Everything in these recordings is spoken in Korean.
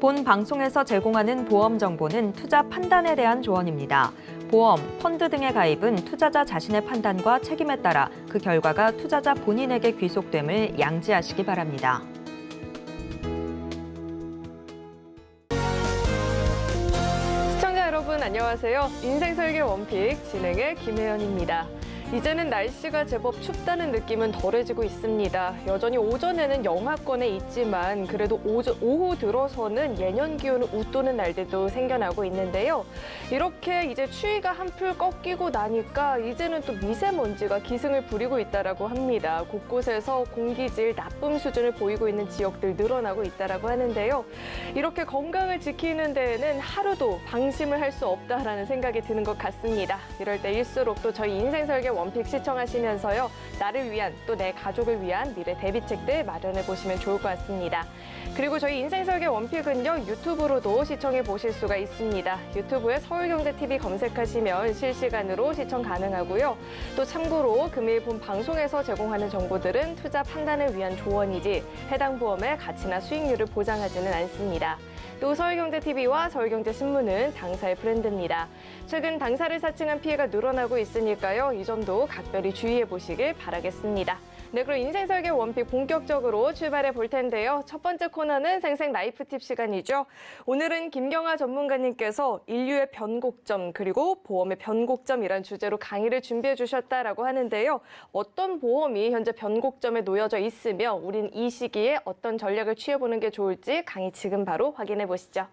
본 방송에서 제공하는 보험 정보는 투자 판단에 대한 조언입니다. 보험, 펀드 등의 가입은 투자자 자신의 판단과 책임에 따라 그 결과가 투자자 본인에게 귀속됨을 양지하시기 바랍니다. 시청자 여러분 안녕하세요. 인생설계 원픽 진행의 김혜연입니다. 이제는 날씨가 제법 춥다는 느낌은 덜해지고 있습니다. 여전히 오전에는 영하권에 있지만 그래도 오후 들어서는 예년 기온을 웃도는 날들도 생겨나고 있는데요. 이렇게 이제 추위가 한풀 꺾이고 나니까 이제는 또 미세먼지가 기승을 부리고 있다라고 합니다. 곳곳에서 공기질 나쁨 수준을 보이고 있는 지역들 늘어나고 있다라고 하는데요. 이렇게 건강을 지키는 데에는 하루도 방심을 할 수 없다라는 생각이 드는 것 같습니다. 이럴 때일수록 또 저희 인생설계 원픽 시청하시면서요. 나를 위한 또 내 가족을 위한 미래 대비책들 마련해 보시면 좋을 것 같습니다. 그리고 저희 인생설계 원픽은요. 유튜브로도 시청해 보실 수가 있습니다. 유튜브에 서울경제TV 검색하시면 실시간으로 시청 가능하고요. 또 참고로 금일 본 방송에서 제공하는 정보들은 투자 판단을 위한 조언이지 해당 보험의 가치나 수익률을 보장하지는 않습니다. 또 서울경제TV와 서울경제신문은 당사의 브랜드입니다. 최근 당사를 사칭한 피해가 늘어나고 있으니까요. 이 점도 각별히 주의해 보시길 바라겠습니다. 네, 그럼 인생설계 원픽 본격적으로 출발해 볼 텐데요. 첫 번째 코너는 생생 라이프 팁 시간이죠. 오늘은 김경아 전문가님께서 인류의 변곡점 그리고 보험의 변곡점이란 주제로 강의를 준비해 주셨다라고 하는데요. 어떤 보험이 현재 변곡점에 놓여져 있으며 우린 이 시기에 어떤 전략을 취해보는 게 좋을지 강의 지금 바로 확인해 보시죠.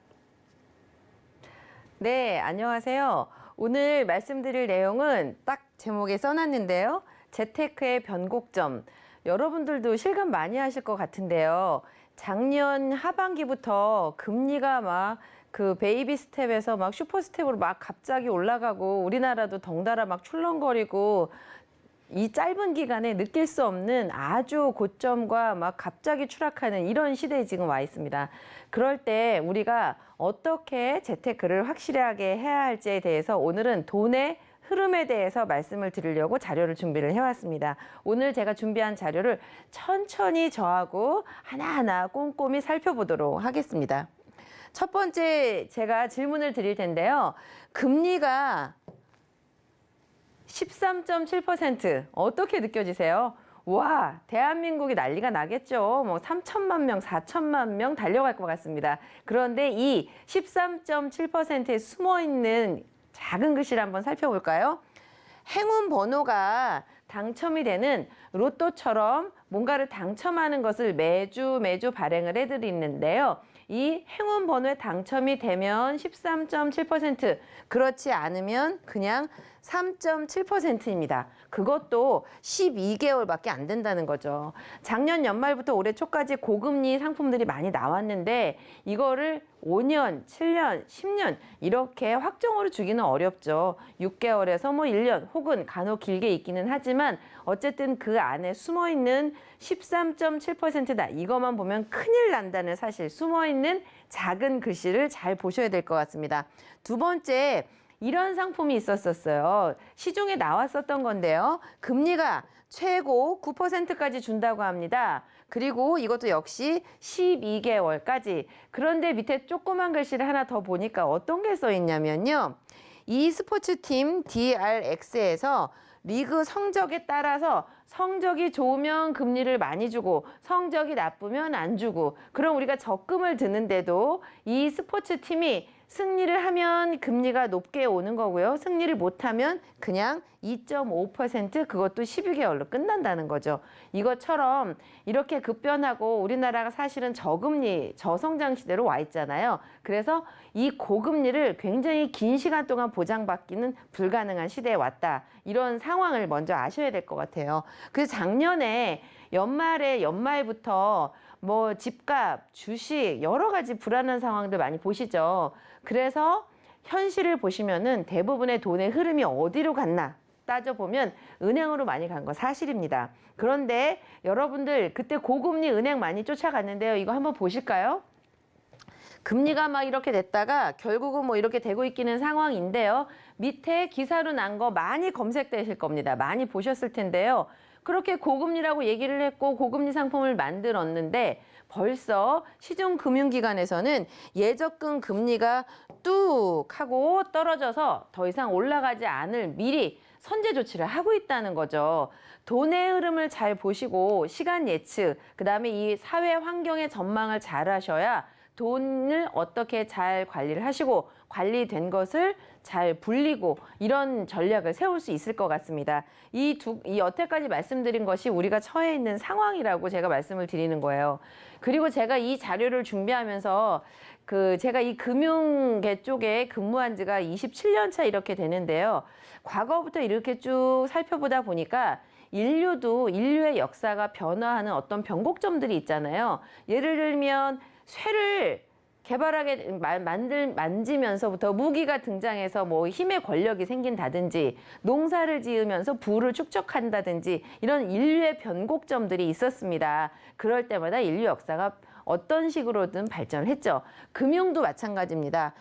네, 안녕하세요. 오늘 말씀드릴 내용은 딱 제목에 써놨는데요. 재테크의 변곡점. 여러분들도 실감 많이 하실 것 같은데요. 작년 하반기부터 금리가 막 그 베이비 스텝에서 막 슈퍼 스텝으로 막 갑자기 올라가고 우리나라도 덩달아 막 출렁거리고 이 짧은 기간에 느낄 수 없는 아주 고점과 막 갑자기 추락하는 이런 시대에 지금 와 있습니다. 그럴 때 우리가 어떻게 재테크를 확실하게 해야 할지에 대해서 오늘은 돈의 흐름에 대해서 말씀을 드리려고 자료를 준비를 해왔습니다. 오늘 제가 준비한 자료를 천천히 저하고 하나하나 꼼꼼히 살펴보도록 하겠습니다. 첫 번째 제가 질문을 드릴 텐데요. 금리가 13.7% 어떻게 느껴지세요? 와, 대한민국이 난리가 나겠죠. 뭐 3천만 명, 4천만 명 달려갈 것 같습니다. 그런데 이 13.7%에 숨어있는 작은 글씨를 한번 살펴볼까요? 행운 번호가 당첨이 되는 로또처럼 뭔가를 당첨하는 것을 매주 발행을 해드리는데요. 이 행운 번호에 당첨이 되면 13.7%, 그렇지 않으면 그냥 3.7%입니다. 그것도 12개월밖에 안 된다는 거죠. 작년 연말부터 올해 초까지 고금리 상품들이 많이 나왔는데 이거를 5년, 7년, 10년 이렇게 확정으로 주기는 어렵죠. 6개월에서 뭐 1년 혹은 간혹 길게 있기는 하지만 어쨌든 그 안에 숨어있는 13.7%다. 이것만 보면 큰일 난다는 사실, 숨어있는 작은 글씨를 잘 보셔야 될 것 같습니다. 두 번째, 이런 상품이 있었어요. 시중에 나왔었던 건데요. 금리가 최고 9%까지 준다고 합니다. 그리고 이것도 역시 12개월까지. 그런데 밑에 조그만 글씨를 하나 더 보니까 어떤 게 써 있냐면요. 이 스포츠팀 DRX에서 리그 성적에 따라서 성적이 좋으면 금리를 많이 주고 성적이 나쁘면 안 주고, 그럼 우리가 적금을 드는데도 이 스포츠팀이 승리를 하면 금리가 높게 오는 거고요. 승리를 못하면 그냥 2.5% 그것도 12개월로 끝난다는 거죠. 이것처럼 이렇게 급변하고 우리나라가 사실은 저금리, 저성장 시대로 와 있잖아요. 그래서 이 고금리를 굉장히 긴 시간 동안 보장받기는 불가능한 시대에 왔다. 이런 상황을 먼저 아셔야 될 것 같아요. 그래서 작년에 연말부터 뭐 집값, 주식 여러 가지 불안한 상황들 많이 보시죠. 그래서 현실을 보시면은 대부분의 돈의 흐름이 어디로 갔나 따져보면 은행으로 많이 간 거 사실입니다. 그런데 여러분들 그때 고금리 은행 많이 쫓아갔는데요. 이거 한번 보실까요? 금리가 막 이렇게 됐다가 결국은 뭐 이렇게 되고 있기는 상황인데요. 밑에 기사로 난 거 많이 검색되실 겁니다. 많이 보셨을 텐데요. 그렇게 고금리라고 얘기를 했고 고금리 상품을 만들었는데 벌써 시중금융기관에서는 예적금 금리가 뚝 하고 떨어져서 더 이상 올라가지 않을 미리 선제 조치를 하고 있다는 거죠. 돈의 흐름을 잘 보시고 시간 예측, 그다음에 이 사회 환경의 전망을 잘 하셔야 돈을 어떻게 잘 관리를 하시고 관리된 것을 잘 불리고 이런 전략을 세울 수 있을 것 같습니다. 이 여태까지 말씀드린 것이 우리가 처해 있는 상황이라고 제가 말씀을 드리는 거예요. 그리고 제가 이 자료를 준비하면서 제가 이 금융계 쪽에 근무한 지가 27년 차 이렇게 되는데요. 과거부터 이렇게 쭉 살펴보다 보니까 인류의 역사가 변화하는 어떤 변곡점들이 있잖아요. 예를 들면 쇠를 개발하게 만지면서부터 무기가 등장해서 뭐 힘의 권력이 생긴다든지 농사를 지으면서 부를 축적한다든지 이런 인류의 변곡점들이 있었습니다. 그럴 때마다 인류 역사가 어떤 식으로든 발전을 했죠. 금융도 마찬가지입니다.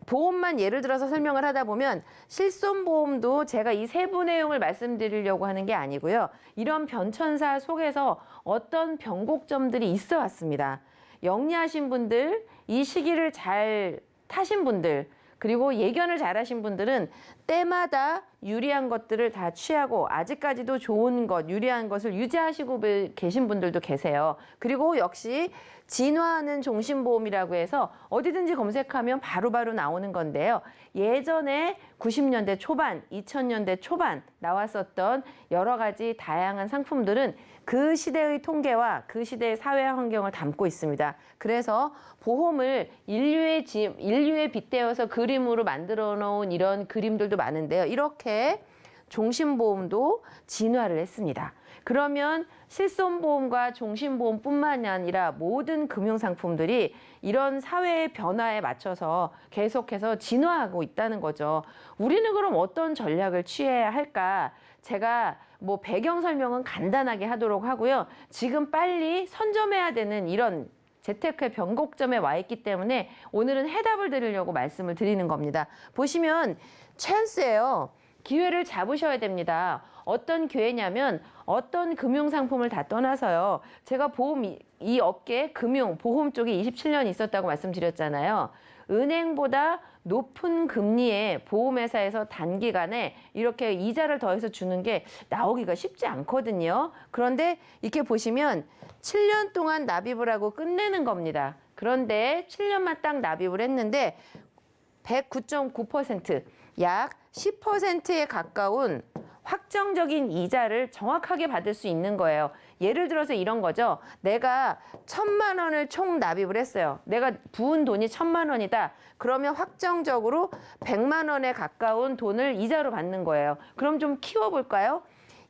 보험만 예를 들어서 설명을 하다 보면 실손보험도 제가 이 세부 내용을 말씀드리려고 하는 게 아니고요. 이런 변천사 속에서 어떤 변곡점들이 있어 왔습니다. 영리하신 분들, 이 시기를 잘 타신 분들, 그리고 예견을 잘하신 분들은 때마다 유리한 것들을 다 취하고 아직까지도 좋은 것, 유리한 것을 유지하시고 계신 분들도 계세요. 그리고 역시 진화하는 종신보험이라고 해서 어디든지 검색하면 바로바로 나오는 건데요. 예전에 90년대 초반, 2000년대 초반 나왔었던 여러 가지 다양한 상품들은 그 시대의 통계와 그 시대의 사회 환경을 담고 있습니다. 그래서 보험을 인류에 빗대어서 그림으로 만들어 놓은 이런 그림들도 많은데요. 이렇게 종신보험도 진화를 했습니다. 그러면 실손보험과 종신보험뿐만이 아니라 모든 금융상품들이 이런 사회의 변화에 맞춰서 계속해서 진화하고 있다는 거죠. 우리는 그럼 어떤 전략을 취해야 할까? 제가 뭐 배경 설명은 간단하게 하도록 하고요. 지금 빨리 선점해야 되는 이런 재테크의 변곡점에 와 있기 때문에 오늘은 해답을 드리려고 말씀을 드리는 겁니다. 보시면 찬스예요. 기회를 잡으셔야 됩니다. 어떤 기회냐면 어떤 금융상품을 다 떠나서요. 제가 이 업계 보험 쪽에 27년 있었다고 말씀드렸잖아요. 은행보다 높은 금리의 보험회사에서 단기간에 이렇게 이자를 더해서 주는 게 나오기가 쉽지 않거든요. 그런데 이렇게 보시면 7년 동안 납입을 하고 끝내는 겁니다. 그런데 7년만 딱 납입을 했는데 109.9%, 약 10%에 가까운 확정적인 이자를 정확하게 받을 수 있는 거예요. 예를 들어서 이런 거죠. 내가 1,000만 원을 총 납입을 했어요. 내가 부은 돈이 1,000만 원이다. 그러면 확정적으로 100만 원에 가까운 돈을 이자로 받는 거예요. 그럼 좀 키워볼까요?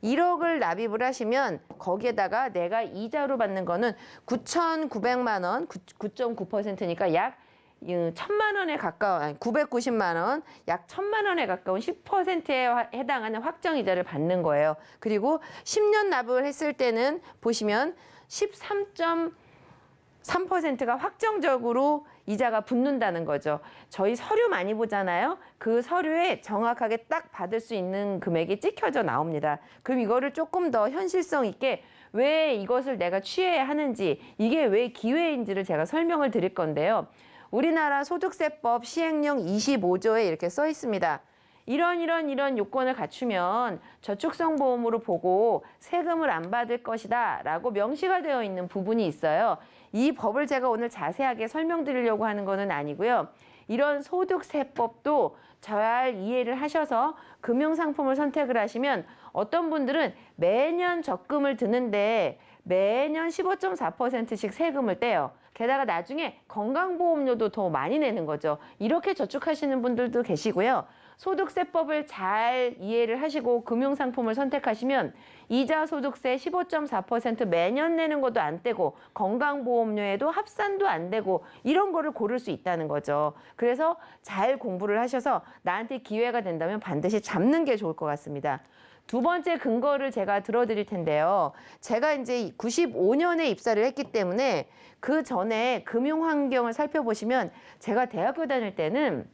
1억을 납입을 하시면 거기에다가 내가 이자로 받는 거는 9,900만 원, 9.9%니까 약 1,000만 원에 가까운, 990만 원, 약 1,000만 원에 가까운 10%에 해당하는 확정이자를 받는 거예요. 그리고 10년 납입을 했을 때는 보시면 13.3%가 확정적으로 이자가 붙는다는 거죠. 저희 서류 많이 보잖아요. 그 서류에 정확하게 딱 받을 수 있는 금액이 찍혀져 나옵니다. 그럼 이거를 조금 더 현실성 있게 왜 이것을 내가 취해야 하는지, 이게 왜 기회인지를 제가 설명을 드릴 건데요. 우리나라 소득세법 시행령 25조에 이렇게 써 있습니다. 이런 요건을 갖추면 저축성 보험으로 보고 세금을 안 받을 것이다 라고 명시가 되어 있는 부분이 있어요. 이 법을 제가 오늘 자세하게 설명드리려고 하는 것은 아니고요. 이런 소득세법도 잘 이해를 하셔서 금융상품을 선택을 하시면 어떤 분들은 매년 적금을 드는데 매년 15.4%씩 세금을 떼요. 게다가 나중에 건강보험료도 더 많이 내는 거죠. 이렇게 저축하시는 분들도 계시고요. 소득세법을 잘 이해를 하시고 금융상품을 선택하시면 이자 소득세 15.4% 매년 내는 것도 안 떼고 건강보험료에도 합산도 안 되고 이런 거를 고를 수 있다는 거죠. 그래서 잘 공부를 하셔서 나한테 기회가 된다면 반드시 잡는 게 좋을 것 같습니다. 두 번째 근거를 제가 들어드릴 텐데요. 제가 이제 95년에 입사를 했기 때문에 그 전에 금융 환경을 살펴보시면 제가 대학교 다닐 때는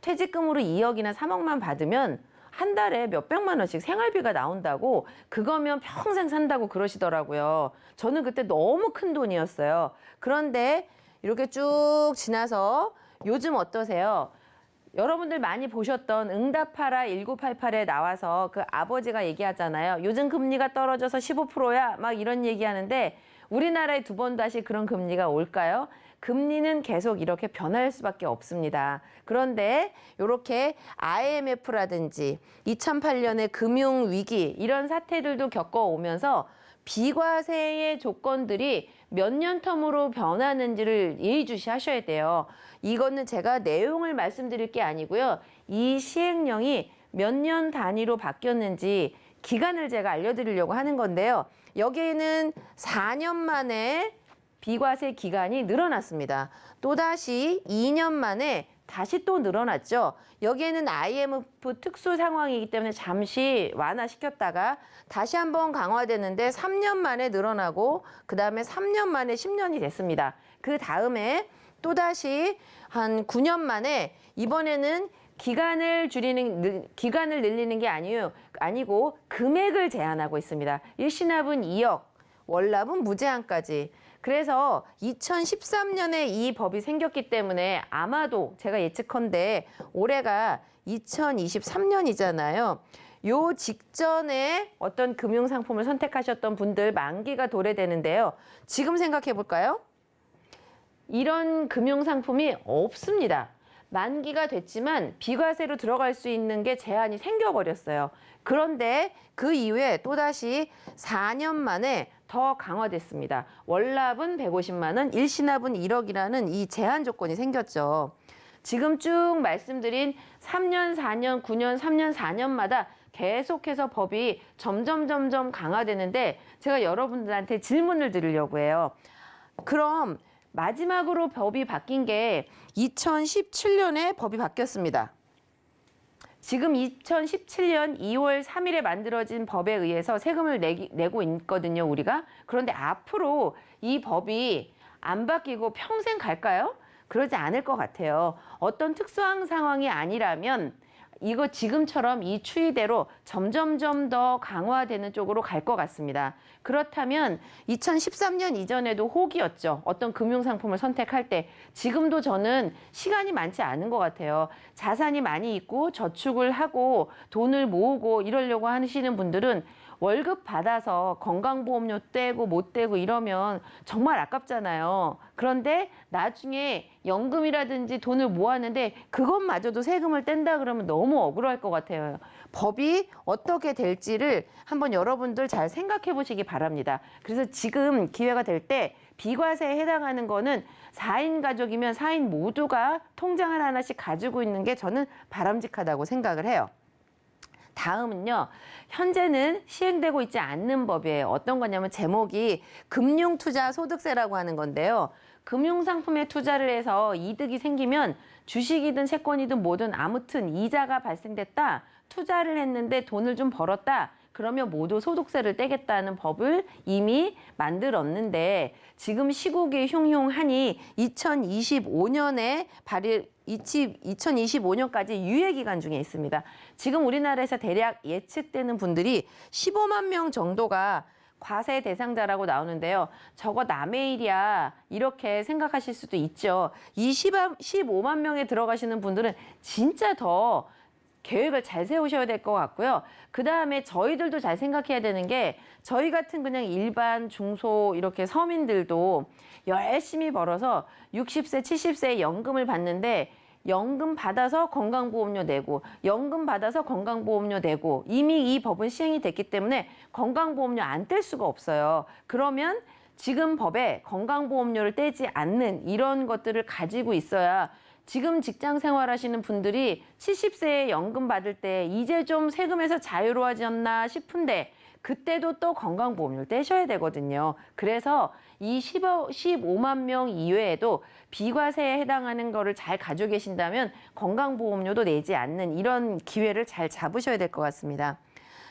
퇴직금으로 2억이나 3억만 받으면 한 달에 몇백만 원씩 생활비가 나온다고 그거면 평생 산다고 그러시더라고요. 저는 그때 너무 큰 돈이었어요. 그런데 이렇게 쭉 지나서 요즘 어떠세요? 여러분들 많이 보셨던 응답하라 1988에 나와서 그 아버지가 얘기하잖아요. 요즘 금리가 떨어져서 15%야 막 이런 얘기하는데 우리나라에 두 번 다시 그런 금리가 올까요? 금리는 계속 이렇게 변할 수밖에 없습니다. 그런데 이렇게 IMF라든지 2008년의 금융위기 이런 사태들도 겪어오면서 비과세의 조건들이 몇 년 텀으로 변하는지를 예의주시하셔야 돼요. 이거는 제가 내용을 말씀드릴 게 아니고요. 이 시행령이 몇 년 단위로 바뀌었는지 기간을 제가 알려드리려고 하는 건데요. 여기에는 4년 만에 비과세 기간이 늘어났습니다. 또다시 2년 만에 다시 또 늘어났죠. 여기에는 IMF 특수 상황이기 때문에 잠시 완화시켰다가 다시 한번 강화되는데 3년 만에 늘어나고 그 다음에 3년 만에 10년이 됐습니다. 그 다음에 또다시 한 9년 만에 이번에는 기간을 늘리는 게 아니고 금액을 제한하고 있습니다. 일시납은 2억, 월납은 무제한까지. 그래서 2013년에 이 법이 생겼기 때문에 아마도 제가 예측컨대 올해가 2023년이잖아요. 요 직전에 어떤 금융상품을 선택하셨던 분들 만기가 도래되는데요. 지금 생각해 볼까요? 이런 금융상품이 없습니다. 만기가 됐지만 비과세로 들어갈 수 있는 게 제한이 생겨버렸어요. 그런데 그 이후에 또다시 4년 만에 더 강화됐습니다. 월납은 150만 원, 일시납은 1억이라는 이 제한 조건이 생겼죠. 지금 쭉 말씀드린 3년, 4년, 9년, 3년, 4년마다 계속해서 법이 점점 강화되는데 제가 여러분들한테 질문을 드리려고 해요. 그럼 마지막으로 법이 바뀐 게 2017년에 법이 바뀌었습니다. 지금 2017년 2월 3일에 만들어진 법에 의해서 세금을 내고 있거든요, 우리가. 그런데 앞으로 이 법이 안 바뀌고 평생 갈까요? 그러지 않을 것 같아요. 어떤 특수한 상황이 아니라면 이거 지금처럼 이 추이대로 점점 더 강화되는 쪽으로 갈 것 같습니다. 그렇다면 2013년 이전에도 혹이었죠. 어떤 금융상품을 선택할 때. 지금도 저는 시간이 많지 않은 것 같아요. 자산이 많이 있고 저축을 하고 돈을 모으고 이러려고 하시는 분들은 월급 받아서 건강보험료 떼고 못 떼고 이러면 정말 아깝잖아요. 그런데 나중에 연금이라든지 돈을 모았는데 그것마저도 세금을 뗀다 그러면 너무 억울할 것 같아요. 법이 어떻게 될지를 한번 여러분들 잘 생각해 보시기 바랍니다. 그래서 지금 기회가 될 때 비과세에 해당하는 거는 4인 가족이면 4인 모두가 통장을 하나씩 가지고 있는 게 저는 바람직하다고 생각을 해요. 다음은요. 현재는 시행되고 있지 않는 법이에요. 어떤 거냐면 제목이 금융투자소득세라고 하는 건데요. 금융상품에 투자를 해서 이득이 생기면 주식이든 채권이든 뭐든 아무튼 이자가 발생됐다. 투자를 했는데 돈을 좀 벌었다. 그러면 모두 소득세를 떼겠다는 법을 이미 만들었는데 지금 시국이 흉흉하니 2025년까지 유예 기간 중에 있습니다. 지금 우리나라에서 대략 예측되는 분들이 15만 명 정도가 과세 대상자라고 나오는데요. 저거 남의 일이야 이렇게 생각하실 수도 있죠. 이 15만 명에 들어가시는 분들은 진짜 더 계획을 잘 세우셔야 될 것 같고요. 그 다음에 저희들도 잘 생각해야 되는 게 저희 같은 그냥 일반 중소 이렇게 서민들도 열심히 벌어서 60세, 70세에 연금을 받는데 연금 받아서 건강보험료 내고 연금 받아서 건강보험료 내고 이미 이 법은 시행이 됐기 때문에 건강보험료 안 뗄 수가 없어요. 그러면 지금 법에 건강보험료를 떼지 않는 이런 것들을 가지고 있어야 지금 직장 생활하시는 분들이 70세에 연금 받을 때 이제 좀 세금에서 자유로워졌나 싶은데 그때도 또 건강보험료를 떼셔야 되거든요. 그래서 이 15만 명 이외에도 비과세에 해당하는 거를 잘 가지고 계신다면 건강보험료도 내지 않는 이런 기회를 잘 잡으셔야 될 것 같습니다.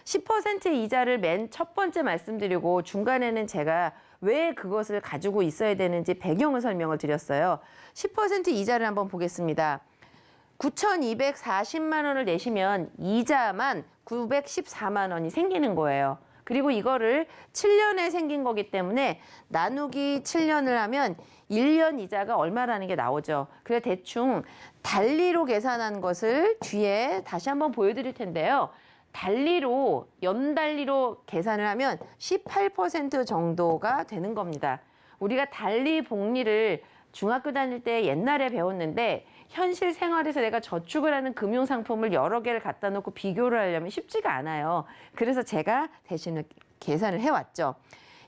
10% 이자를 맨 첫 번째 말씀드리고 중간에는 제가 왜 그것을 가지고 있어야 되는지 배경을 설명을 드렸어요. 10% 이자를 한번 보겠습니다. 9,240만 원을 내시면 이자만 914만 원이 생기는 거예요. 그리고 이거를 7년에 생긴 거기 때문에 나누기 7년을 하면 1년 이자가 얼마라는 게 나오죠. 그래서 대충 달리로 계산한 것을 뒤에 다시 한번 보여드릴 텐데요. 달리로, 연달리로 계산을 하면 18% 정도가 되는 겁니다. 우리가 달리 복리를 중학교 다닐 때 옛날에 배웠는데 현실 생활에서 내가 저축을 하는 금융상품을 여러 개를 갖다 놓고 비교를 하려면 쉽지가 않아요. 그래서 제가 대신 계산을 해왔죠.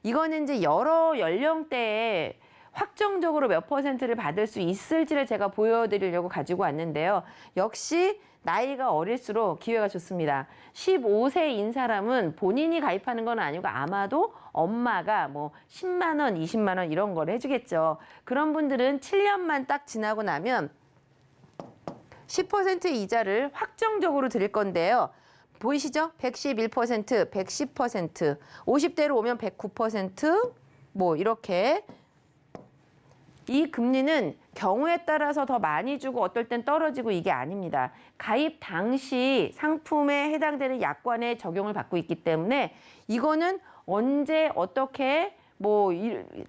이거는 이제 여러 연령대에 확정적으로 몇 퍼센트를 받을 수 있을지를 제가 보여드리려고 가지고 왔는데요. 역시 나이가 어릴수록 기회가 좋습니다. 15세인 사람은 본인이 가입하는 건 아니고 아마도 엄마가 뭐 10만 원, 20만 원 이런 걸 해주겠죠. 그런 분들은 7년만 딱 지나고 나면 10% 이자를 확정적으로 드릴 건데요. 보이시죠? 111%, 110%, 50대로 오면 109%, 뭐 이렇게. 이 금리는 경우에 따라서 더 많이 주고 어떨 땐 떨어지고 이게 아닙니다. 가입 당시 상품에 해당되는 약관에 적용을 받고 있기 때문에 이거는 언제 어떻게 뭐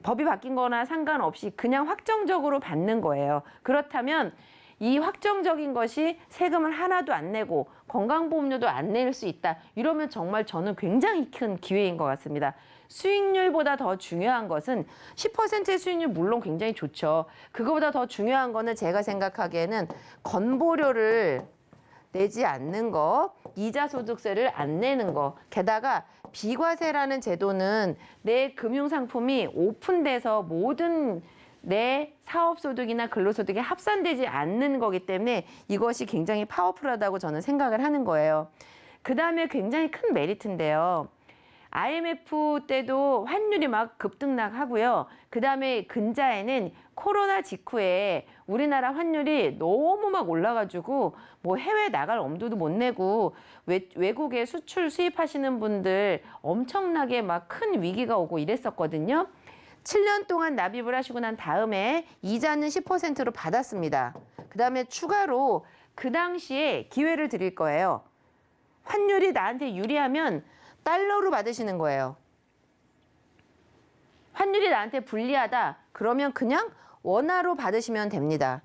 법이 바뀐 거나 상관없이 그냥 확정적으로 받는 거예요. 그렇다면 이 확정적인 것이 세금을 하나도 안 내고 건강보험료도 안 낼 수 있다. 이러면 정말 저는 굉장히 큰 기회인 것 같습니다. 수익률보다 더 중요한 것은 10%의 수익률 물론 굉장히 좋죠. 그거보다 더 중요한 거는 제가 생각하기에는 건보료를 내지 않는 거, 이자소득세를 안 내는 거, 게다가 비과세라는 제도는 내 금융상품이 오픈돼서 모든 내 사업소득이나 근로소득에 합산되지 않는 거기 때문에 이것이 굉장히 파워풀하다고 저는 생각을 하는 거예요. 그 다음에 굉장히 큰 메리트인데요. IMF 때도 환율이 막 급등락하고요. 그 다음에 근자에는 코로나 직후에 우리나라 환율이 너무 막 올라가지고 뭐 해외 나갈 엄두도 못 내고 외국에 수출 수입하시는 분들 엄청나게 막 큰 위기가 오고 이랬었거든요. 7년 동안 납입을 하시고 난 다음에 이자는 10%로 받았습니다. 그 다음에 추가로 그 당시에 기회를 드릴 거예요. 환율이 나한테 유리하면 달러로 받으시는 거예요. 환율이 나한테 불리하다. 그러면 그냥 원화로 받으시면 됩니다.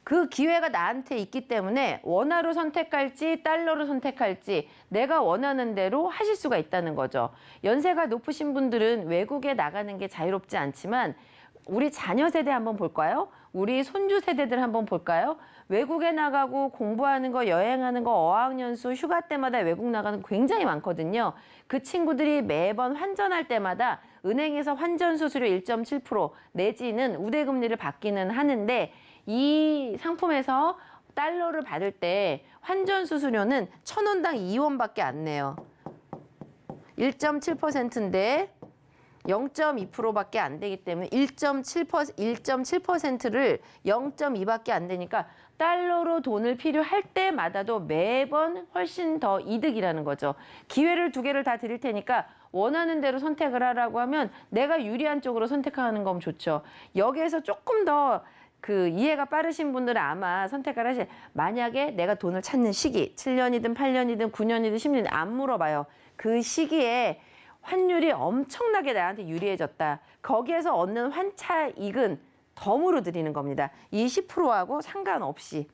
그 기회가 나한테 있기 때문에 원화로 선택할지 달러로 선택할지 내가 원하는 대로 하실 수가 있다는 거죠. 연세가 높으신 분들은 외국에 나가는 게 자유롭지 않지만 우리 자녀 세대 한번 볼까요? 우리 손주 세대들 한번 볼까요? 외국에 나가고 공부하는 거, 여행하는 거, 어학연수, 휴가 때마다 외국 나가는 거 굉장히 많거든요. 그 친구들이 매번 환전할 때마다 은행에서 환전 수수료 1.7% 내지는 우대금리를 받기는 하는데 이 상품에서 달러를 받을 때 환전 수수료는 1,000원당 2원밖에 안 내요. 1.7%인데 0.2%밖에 안 되기 때문에 1.7%를 0.2밖에 안 되니까 달러로 돈을 필요할 때마다도 매번 훨씬 더 이득이라는 거죠. 기회를 두 개를 다 드릴 테니까 원하는 대로 선택을 하라고 하면 내가 유리한 쪽으로 선택하는 건 좋죠. 여기에서 조금 더 그 이해가 빠르신 분들은 아마 선택을 하실, 만약에 내가 돈을 찾는 시기, 7년이든 8년이든 9년이든 10년 안 물어봐요. 그 시기에 환율이 엄청나게 나한테 유리해졌다. 거기에서 얻는 환차익은 덤으로 드리는 겁니다. 이 10%하고 상관없이.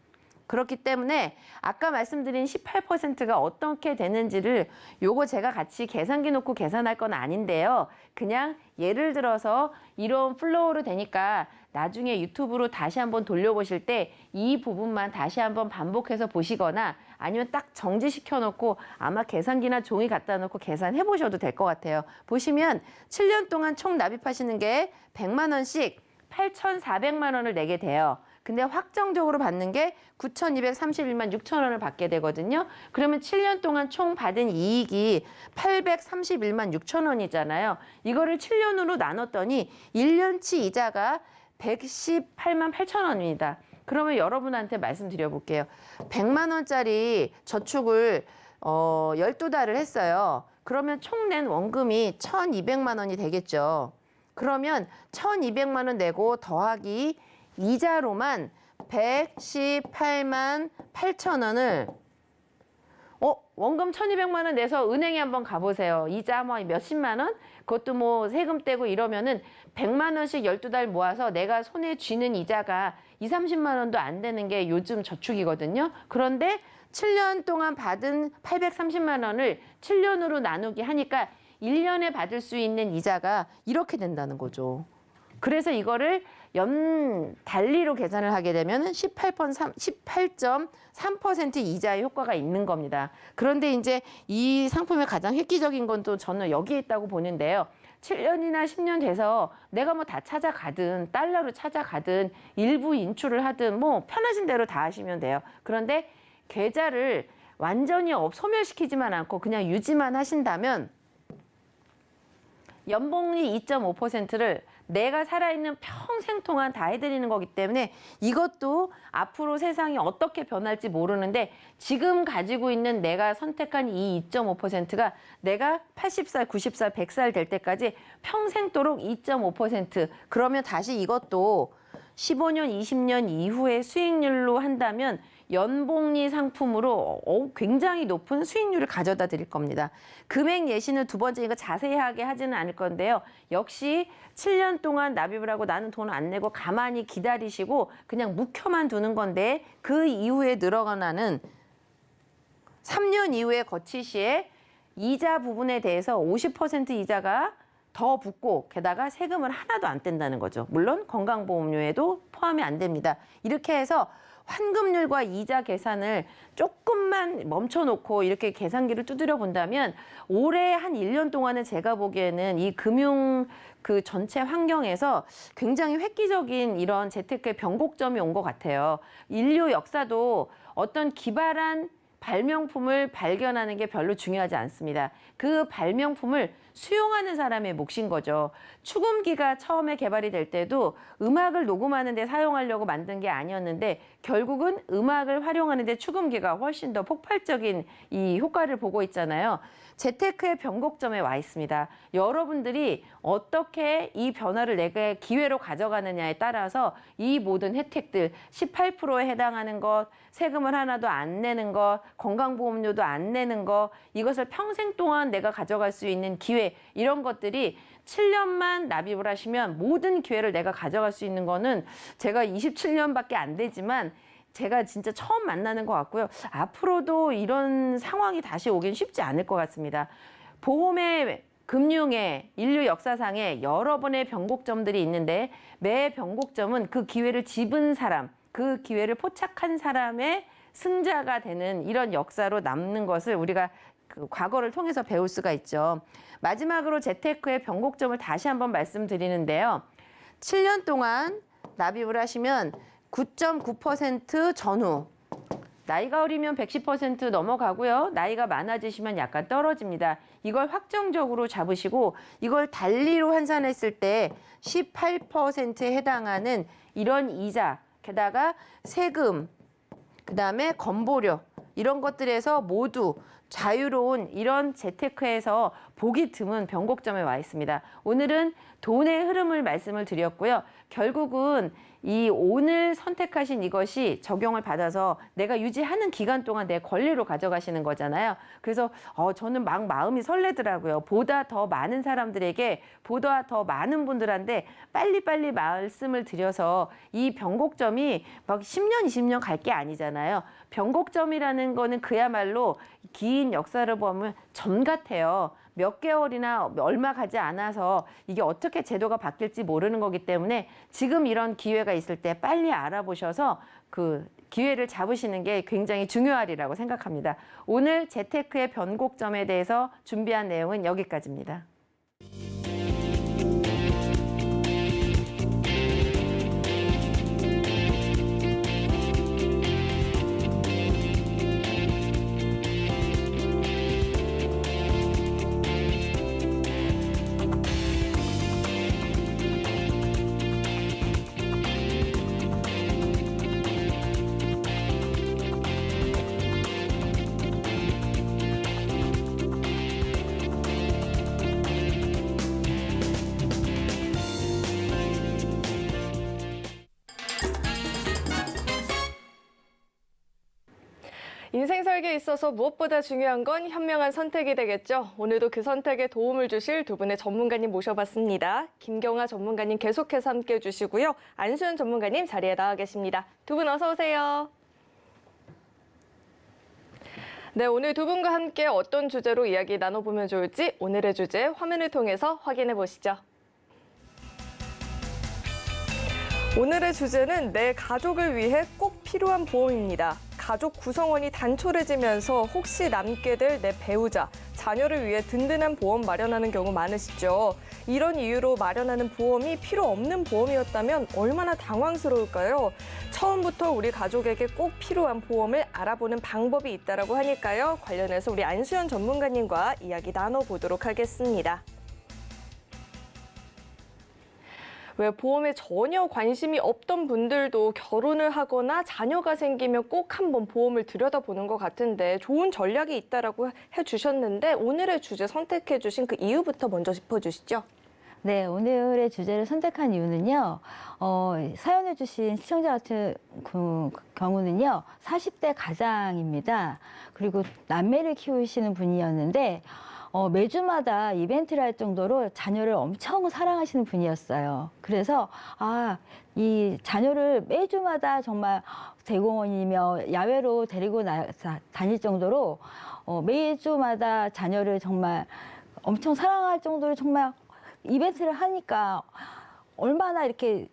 그렇기 때문에 아까 말씀드린 18%가 어떻게 되는지를 요거 제가 같이 계산기 놓고 계산할 건 아닌데요. 그냥 예를 들어서 이런 플로우로 되니까 나중에 유튜브로 다시 한번 돌려보실 때 이 부분만 다시 한번 반복해서 보시거나 아니면 딱 정지시켜 놓고 아마 계산기나 종이 갖다 놓고 계산해 보셔도 될 것 같아요. 보시면 7년 동안 총 납입하시는 게 100만 원씩 8,400만 원을 내게 돼요. 근데 확정적으로 받는 게 9,231만 6천 원을 받게 되거든요. 그러면 7년 동안 총 받은 이익이 831만 6천 원이잖아요. 이거를 7년으로 나눴더니 1년치 이자가 118만 8천 원입니다. 그러면 여러분한테 말씀드려 볼게요. 100만 원짜리 저축을 12달을 했어요. 그러면 총 낸 원금이 1,200만 원이 되겠죠. 그러면 1,200만 원 내고 더하기 이자로만 118만 8천 원을 원금 1,200만 원 내서 은행에 한번 가보세요. 이자 뭐 몇십만 원? 그것도 뭐 세금 떼고 이러면은 100만 원씩 12달 모아서 내가 손에 쥐는 이자가 2, 30만 원도 안 되는 게 요즘 저축이거든요. 그런데 7년 동안 받은 830만 원을 7년으로 나누기 하니까 1년에 받을 수 있는 이자가 이렇게 된다는 거죠. 그래서 이거를 달리로 계산을 하게 되면 18.3% 이자의 효과가 있는 겁니다. 그런데 이제 이 상품의 가장 획기적인 건 또 저는 여기에 있다고 보는데요. 7년이나 10년 돼서 내가 뭐 다 찾아가든 달러로 찾아가든 일부 인출을 하든 뭐 편하신 대로 다 하시면 돼요. 그런데 계좌를 완전히 소멸시키지만 않고 그냥 유지만 하신다면 연봉이 2.5%를 내가 살아있는 평생 동안 다 해드리는 거기 때문에 이것도 앞으로 세상이 어떻게 변할지 모르는데 지금 가지고 있는 내가 선택한 이 2.5%가 내가 80살, 90살, 100살 될 때까지 평생도록 2.5% 그러면 다시 이것도 15년, 20년 이후의 수익률로 한다면 연봉리 상품으로 굉장히 높은 수익률을 가져다 드릴 겁니다. 금액 예시는 두 번째 이거 자세하게 하지는 않을 건데요. 역시 7년 동안 납입을 하고 나는 돈 안 내고 가만히 기다리시고 그냥 묵혀만 두는 건데 그 이후에 늘어나는 3년 이후에 거치 시에 이자 부분에 대해서 50% 이자가 더 붙고 게다가 세금을 하나도 안 뗀다는 거죠. 물론 건강보험료에도 포함이 안 됩니다. 이렇게 해서 환급률과 이자 계산을 조금만 멈춰놓고 이렇게 계산기를 두드려 본다면 올해 한 1년 동안은 제가 보기에는 이 금융 그 전체 환경에서 굉장히 획기적인 이런 재테크의 변곡점이 온 것 같아요. 인류 역사도 어떤 기발한 발명품을 발견하는 게 별로 중요하지 않습니다. 그 발명품을 수용하는 사람의 몫인 거죠. 축음기가 처음에 개발이 될 때도 음악을 녹음하는 데 사용하려고 만든 게 아니었는데 결국은 음악을 활용하는 데 축음기가 훨씬 더 폭발적인 이 효과를 보고 있잖아요. 재테크의 변곡점에 와 있습니다. 여러분들이 어떻게 이 변화를 내게 기회로 가져가느냐에 따라서 이 모든 혜택들 18%에 해당하는 것, 세금을 하나도 안 내는 것, 건강보험료도 안 내는 것, 이것을 평생 동안 내가 가져갈 수 있는 기회 이런 것들이 7년만 납입을 하시면 모든 기회를 내가 가져갈 수 있는 거는 제가 27년밖에 안 되지만 제가 진짜 처음 만나는 것 같고요. 앞으로도 이런 상황이 다시 오긴 쉽지 않을 것 같습니다. 보험의 금융의 인류 역사상에 여러 번의 변곡점들이 있는데 매 변곡점은 그 기회를 집은 사람, 그 기회를 포착한 사람의 승자가 되는 이런 역사로 남는 것을 우리가 그 과거를 통해서 배울 수가 있죠. 마지막으로 재테크의 변곡점을 다시 한번 말씀드리는데요. 7년 동안 납입을 하시면 9.9% 전후, 나이가 어리면 110% 넘어가고요. 나이가 많아지시면 약간 떨어집니다. 이걸 확정적으로 잡으시고 이걸 달리로 환산했을 때 18%에 해당하는 이런 이자, 게다가 세금, 그다음에 건보료 이런 것들에서 모두 자유로운 이런 재테크에서 보기 드문 변곡점에 와 있습니다. 오늘은 돈의 흐름을 말씀을 드렸고요. 결국은 이 오늘 선택하신 이것이 적용을 받아서 내가 유지하는 기간 동안 내 권리로 가져가시는 거잖아요. 그래서 저는 막 마음이 설레더라고요. 보다 더 많은 사람들에게, 보다 더 많은 분들한테 빨리빨리 말씀을 드려서 이 변곡점이 막 10년, 20년 갈 게 아니잖아요. 변곡점이라는 거는 그야말로 긴 역사를 보면 점 같아요. 몇 개월이나 얼마 가지 않아서 이게 어떻게 제도가 바뀔지 모르는 거기 때문에 지금 이런 기회가 있을 때 빨리 알아보셔서 그 기회를 잡으시는 게 굉장히 중요하리라고 생각합니다. 오늘 재테크의 변곡점에 대해서 준비한 내용은 여기까지입니다. 인생 설계에 있어서 무엇보다 중요한 건 현명한 선택이 되겠죠. 오늘도 그 선택에 도움을 주실 두 분의 전문가님 모셔봤습니다. 김경아 전문가님 계속해서 함께해 주시고요. 안수현 전문가님 자리에 나와 계십니다. 두 분 어서 오세요. 네, 오늘 두 분과 함께 어떤 주제로 이야기 나눠보면 좋을지 오늘의 주제 화면을 통해서 확인해 보시죠. 오늘의 주제는 내 가족을 위해 꼭 필요한 보험입니다. 가족 구성원이 단촐해지면서 혹시 남게 될 내 배우자, 자녀를 위해 든든한 보험 마련하는 경우 많으시죠. 이런 이유로 마련하는 보험이 필요 없는 보험이었다면 얼마나 당황스러울까요? 처음부터 우리 가족에게 꼭 필요한 보험을 알아보는 방법이 있다고 하니까요. 관련해서 우리 안수현 전문가님과 이야기 나눠보도록 하겠습니다. 왜 보험에 전혀 관심이 없던 분들도 결혼을 하거나 자녀가 생기면 꼭 한번 보험을 들여다보는 것 같은데 좋은 전략이 있다라고 해주셨는데 오늘의 주제 선택해 주신 그 이유부터 먼저 짚어주시죠. 네, 오늘의 주제를 선택한 이유는요, 사연을 주신 시청자 같은 경우는요, 40대 가장입니다. 그리고 남매를 키우시는 분이었는데, 매주마다 이벤트를 할 정도로 자녀를 엄청 사랑하시는 분이었어요. 그래서, 이 자녀를 매주마다 정말 대공원이며 야외로 데리고 다닐 정도로, 매주마다 자녀를 정말 엄청 사랑할 정도로 정말 이벤트를 하니까 얼마나 이렇게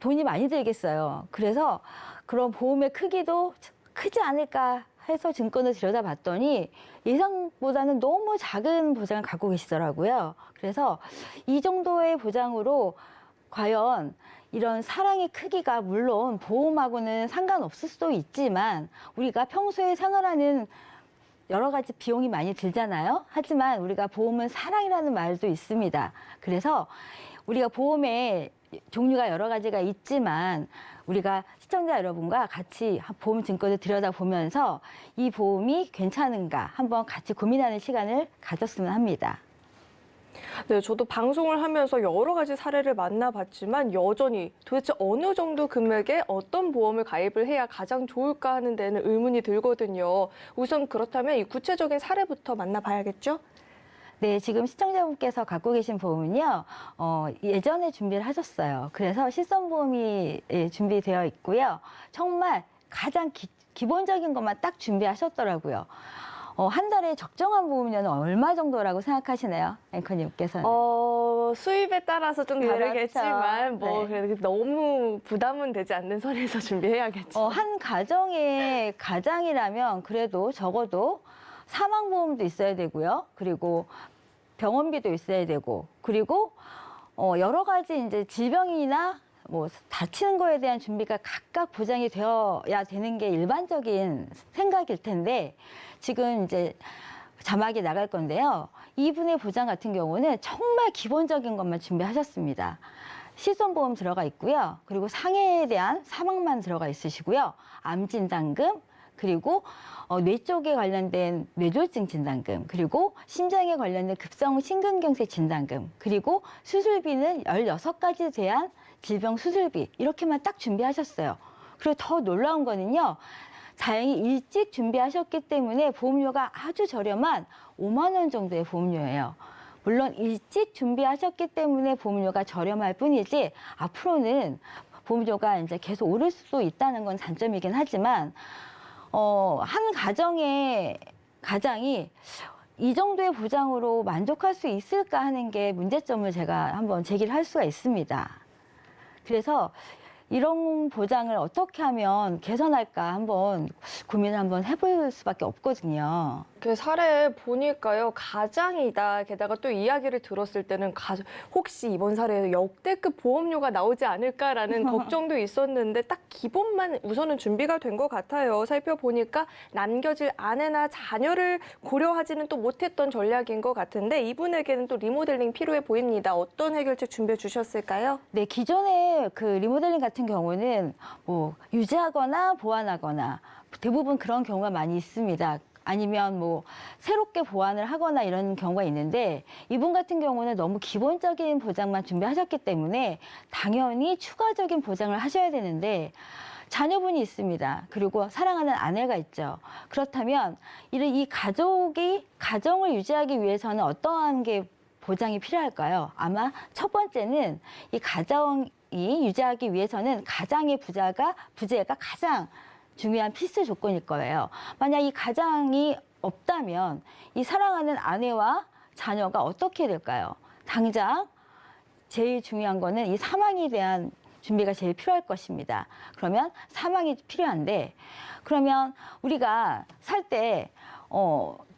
돈이 많이 들겠어요. 그래서 그런 보험의 크기도 크지 않을까 해서 증권을 들여다봤더니 예상보다는 너무 작은 보장을 갖고 계시더라고요. 그래서 이 정도의 보장으로 과연 이런 사랑의 크기가 물론 보험하고는 상관없을 수도 있지만 우리가 평소에 생활하는 여러 가지 비용이 많이 들잖아요. 하지만 우리가 보험은 사랑이라는 말도 있습니다. 그래서 우리가 보험의 종류가 여러 가지가 있지만 우리가 시청자 여러분과 같이 보험 증권을 들여다보면서 이 보험이 괜찮은가 한번 같이 고민하는 시간을 가졌으면 합니다. 네, 저도 방송을 하면서 여러 가지 사례를 만나봤지만 여전히 도대체 어느 정도 금액에 어떤 보험을 가입을 해야 가장 좋을까 하는 데는 의문이 들거든요. 우선 그렇다면 이 구체적인 사례부터 만나봐야겠죠? 네, 지금 시청자분께서 갖고 계신 보험은요, 예전에 준비를 하셨어요. 그래서 실손보험이 준비되어 있고요. 정말 가장 기본적인 것만 딱 준비하셨더라고요. 한 달에 적정한 보험료는 얼마 정도라고 생각하시나요? 앵커님께서는. 수입에 따라서 좀 그렇죠. 다르겠지만 뭐 네. 그래도 너무 부담은 되지 않는 선에서 준비해야겠죠. 한 가정의 가장이라면 그래도 적어도 사망보험도 있어야 되고요. 그리고 병원비도 있어야 되고, 그리고 여러 가지 이제 질병이나 뭐 다치는 거에 대한 준비가 각각 보장이 되어야 되는 게 일반적인 생각일 텐데 지금 이제 자막이 나갈 건데요. 이분의 보장 같은 경우는 정말 기본적인 것만 준비하셨습니다. 실손보험 들어가 있고요. 그리고 상해에 대한 사망만 들어가 있으시고요. 암진단금, 그리고 뇌 쪽에 관련된 뇌졸중 진단금, 그리고 심장에 관련된 급성 심근경색 진단금, 그리고 수술비는 16가지에 대한 질병 수술비 이렇게만 딱 준비하셨어요. 그리고 더 놀라운 거는요. 다행히 일찍 준비하셨기 때문에 보험료가 아주 저렴한 5만 원 정도의 보험료예요. 물론 일찍 준비하셨기 때문에 보험료가 저렴할 뿐이지 앞으로는 보험료가 이제 계속 오를 수도 있다는 건 단점이긴 하지만 한 가정의 가장이 이 정도의 보장으로 만족할 수 있을까 하는 게 문제점을 제가 한번 제기를 할 수가 있습니다. 그래서 이런 보장을 어떻게 하면 개선할까 한번 고민을 한번 해볼 수밖에 없거든요. 그 사례 보니까요, 가장이다. 게다가 또 이야기를 들었을 때는 혹시 이번 사례에 역대급 보험료가 나오지 않을까라는 걱정도 있었는데 딱 기본만 우선은 준비가 된 것 같아요. 살펴보니까 남겨질 아내나 자녀를 고려하지는 또 못했던 전략인 것 같은데 이분에게는 또 리모델링 필요해 보입니다. 어떤 해결책 준비해 주셨을까요? 네, 기존의 그 리모델링 같은 경우는 뭐 유지하거나 보완하거나 대부분 그런 경우가 많이 있습니다. 아니면 뭐 새롭게 보완을 하거나 이런 경우가 있는데 이분 같은 경우는 너무 기본적인 보장만 준비하셨기 때문에 당연히 추가적인 보장을 하셔야 되는데 자녀분이 있습니다. 그리고 사랑하는 아내가 있죠. 그렇다면 이 가정을 유지하기 위해서는 어떠한 게 보장이 필요할까요? 아마 첫 번째는 이 가정이 유지하기 위해서는 가장의 부재가 가장 중요한 필수 조건일 거예요. 만약 이 가장이 없다면 이 사랑하는 아내와 자녀가 어떻게 될까요? 당장 제일 중요한 거는 이 사망에 대한 준비가 제일 필요할 것입니다. 그러면 사망이 필요한데 그러면 우리가 살 때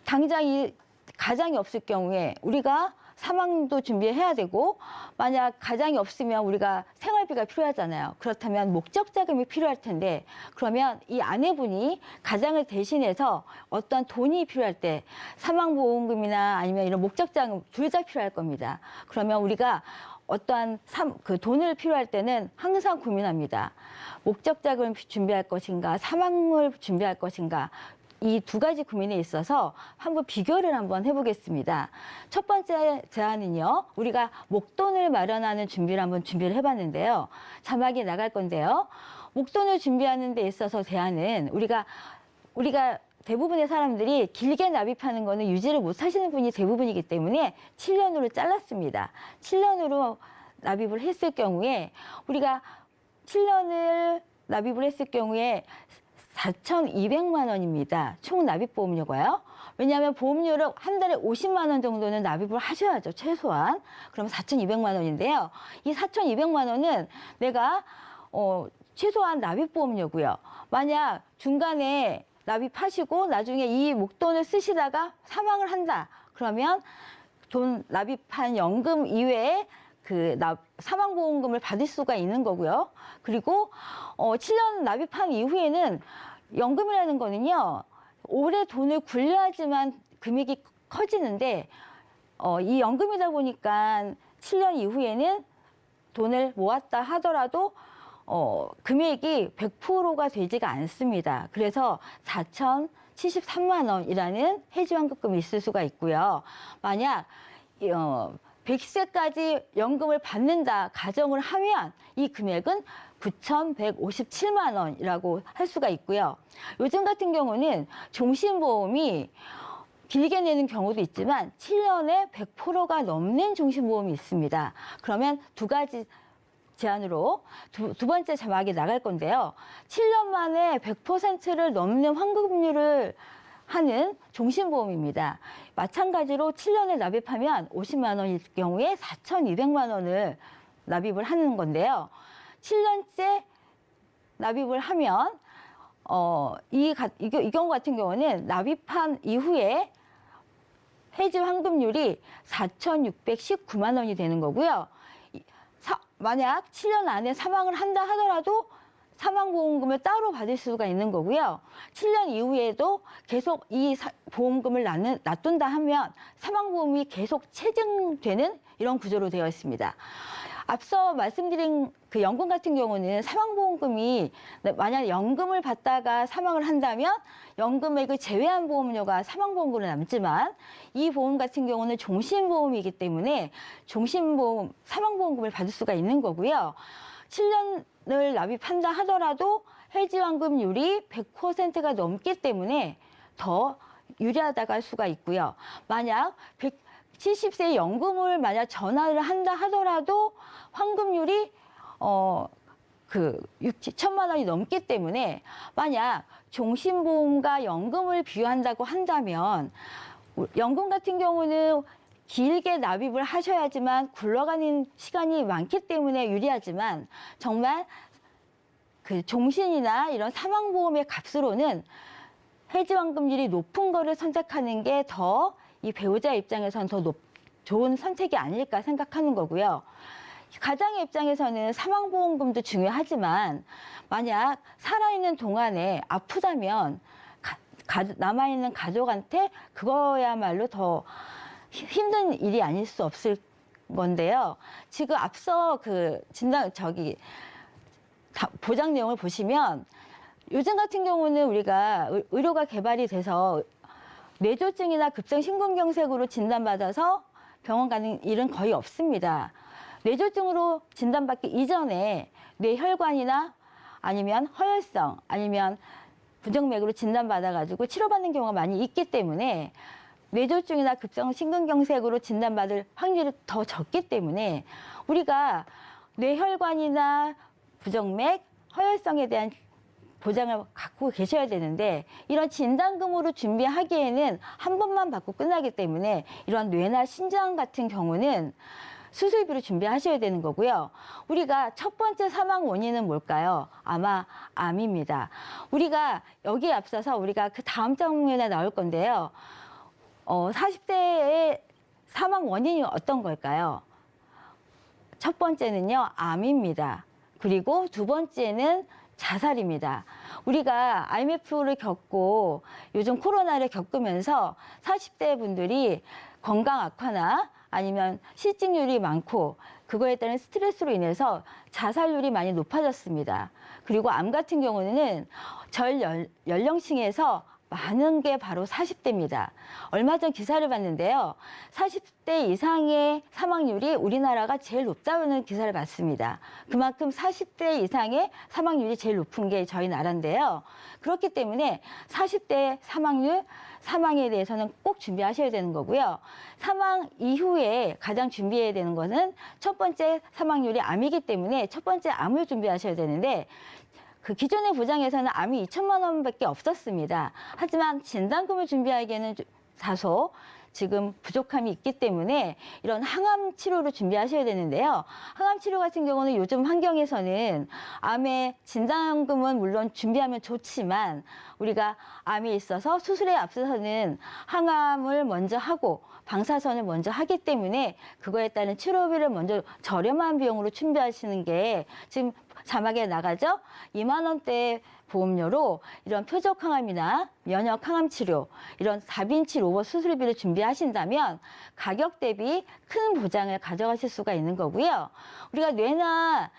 당장 이 가장이 없을 경우에 우리가 사망도 준비해야 되고 만약 가장이 없으면 우리가 생활비가 필요하잖아요. 그렇다면 목적 자금이 필요할 텐데 그러면 이 아내분이 가장을 대신해서 어떤 돈이 필요할 때 사망보험금이나 아니면 이런 목적 자금 둘 다 필요할 겁니다. 그러면 우리가 어떠한 그 돈을 필요할 때는 항상 고민합니다. 목적 자금을 준비할 것인가 사망을 준비할 것인가 이 두 가지 고민에 있어서 한번 비교를 한번 해보겠습니다. 첫 번째 제안은요. 우리가 목돈을 마련하는 준비를 해봤는데요. 자막이 나갈 건데요. 목돈을 준비하는 데 있어서 제안은 우리가 대부분의 사람들이 길게 납입하는 거는 유지를 못 하시는 분이 대부분이기 때문에 7년으로 잘랐습니다. 7년으로 납입을 했을 경우에 우리가 7년을 납입을 했을 경우에 4,200만 원입니다. 총 납입보험료가요. 왜냐하면 보험료를 한 달에 50만 원 정도는 납입을 하셔야죠. 최소한. 그럼 4,200만 원인데요. 이 4,200만 원은 내가 최소한 납입보험료고요. 만약 중간에 납입하시고 나중에 이 목돈을 쓰시다가 사망을 한다. 그러면 돈 납입한 연금 이외에 사망보험금을 받을 수가 있는 거고요. 그리고 7년 납입한 이후에는 연금이라는 거는요. 오래 돈을 굴려야지만 금액이 커지는데 이 연금이다 보니까 7년 이후에는 돈을 모았다 하더라도 금액이 100%가 되지가 않습니다. 그래서 4,073만 원이라는 해지환급금이 있을 수가 있고요. 만약 100세까지 연금을 받는다 가정을 하면 이 금액은 9,157만 원이라고 할 수가 있고요. 요즘 같은 경우는 종신보험이 길게 내는 경우도 있지만 7년에 100%가 넘는 종신보험이 있습니다. 그러면 두 가지 제안으로 두 번째 자막이 나갈 건데요. 7년 만에 100%를 넘는 환급률을 하는 종신보험입니다. 마찬가지로 7년을 납입하면 50만 원일 경우에 4,200만 원을 납입을 하는 건데요. 7년째 납입을 하면 이 경우 같은 경우는 납입한 이후에 해지 환급률이 4,619만 원이 되는 거고요. 만약 7년 안에 사망을 한다 하더라도 사망보험금을 따로 받을 수가 있는 거고요. 7년 이후에도 계속 이 보험금을 놔둔다 하면 사망보험이 계속 체증되는 이런 구조로 되어 있습니다. 앞서 말씀드린 그 연금 같은 경우는 사망보험금이 만약 연금을 받다가 사망을 한다면 연금액을 제외한 보험료가 사망보험금으로 남지만 이 보험 같은 경우는 종신보험이기 때문에 사망보험금을 받을 수가 있는 거고요. 7년을 납입한다 하더라도 해지환급률이 100%가 넘기 때문에 더 유리하다고 할 수가 있고요. 만약 70세 연금을 만약 전환을 한다 하더라도 환급률이 6천만 원이 넘기 때문에 만약 종신보험과 연금을 비교한다고 한다면 연금 같은 경우는 길게 납입을 하셔야지만 굴러가는 시간이 많기 때문에 유리하지만 정말 그 종신이나 이런 사망보험의 값으로는 해지환급률이 높은 거를 선택하는 게 더 이 배우자 입장에서는 더 좋은 선택이 아닐까 생각하는 거고요. 가장의 입장에서는 사망보험금도 중요하지만 만약 살아있는 동안에 아프다면 남아있는 가족한테 그거야말로 더 힘든 일이 아닐 수 없을 건데요. 지금 앞서 보장 내용을 보시면 요즘 같은 경우는 우리가 의료가 개발이 돼서 뇌졸중이나 급성심근경색으로 진단받아서 병원 가는 일은 거의 없습니다. 뇌졸중으로 진단받기 이전에 뇌혈관이나 아니면 허혈성 아니면 부정맥으로 진단받아가지고 치료받는 경우가 많이 있기 때문에 뇌졸중이나 급성심근경색으로 진단받을 확률이 더 적기 때문에 우리가 뇌혈관이나 부정맥, 허혈성에 대한 보장을 갖고 계셔야 되는데 이런 진단금으로 준비하기에는 한 번만 받고 끝나기 때문에 이런 뇌나 심장 같은 경우는 수술비로 준비하셔야 되는 거고요. 우리가 첫 번째 사망 원인은 뭘까요? 아마 암입니다. 우리가 여기에 앞서서 우리가 그 다음 장면에 나올 건데요. 40대의 사망 원인이 어떤 걸까요? 첫 번째는요, 암입니다. 그리고 두 번째는 자살입니다. 우리가 IMF를 겪고 요즘 코로나를 겪으면서 40대 분들이 건강 악화나 아니면 실직률이 많고 그거에 따른 스트레스로 인해서 자살률이 많이 높아졌습니다. 그리고 암 같은 경우는 전 연령층에서 많은 게 바로 40대입니다. 얼마 전 기사를 봤는데요. 40대 이상의 사망률이 우리나라가 제일 높다는 기사를 봤습니다. 그만큼 40대 이상의 사망률이 제일 높은 게 저희 나라인데요. 그렇기 때문에 40대 사망에 대해서는 꼭 준비하셔야 되는 거고요. 사망 이후에 가장 준비해야 되는 것은 첫 번째 사망률이 암이기 때문에 첫 번째 암을 준비하셔야 되는데 그 기존의 보장에서는 암이 2천만 원밖에 없었습니다. 하지만 진단금을 준비하기에는 다소 지금 부족함이 있기 때문에 이런 항암 치료를 준비하셔야 되는데요. 항암 치료 같은 경우는 요즘 환경에서는 암의 진단금은 물론 준비하면 좋지만 우리가 암에 있어서 수술에 앞서서는 항암을 먼저 하고 방사선을 먼저 하기 때문에 그거에 따른 치료비를 먼저 저렴한 비용으로 준비하시는 게 지금 자막에 나가죠. 2만 원대 보험료로 이런 표적 항암이나 면역 항암 치료, 이런 다빈치 로봇 수술비를 준비하신다면 가격 대비 큰 보장을 가져가실 수가 있는 거고요. 우리가 뇌나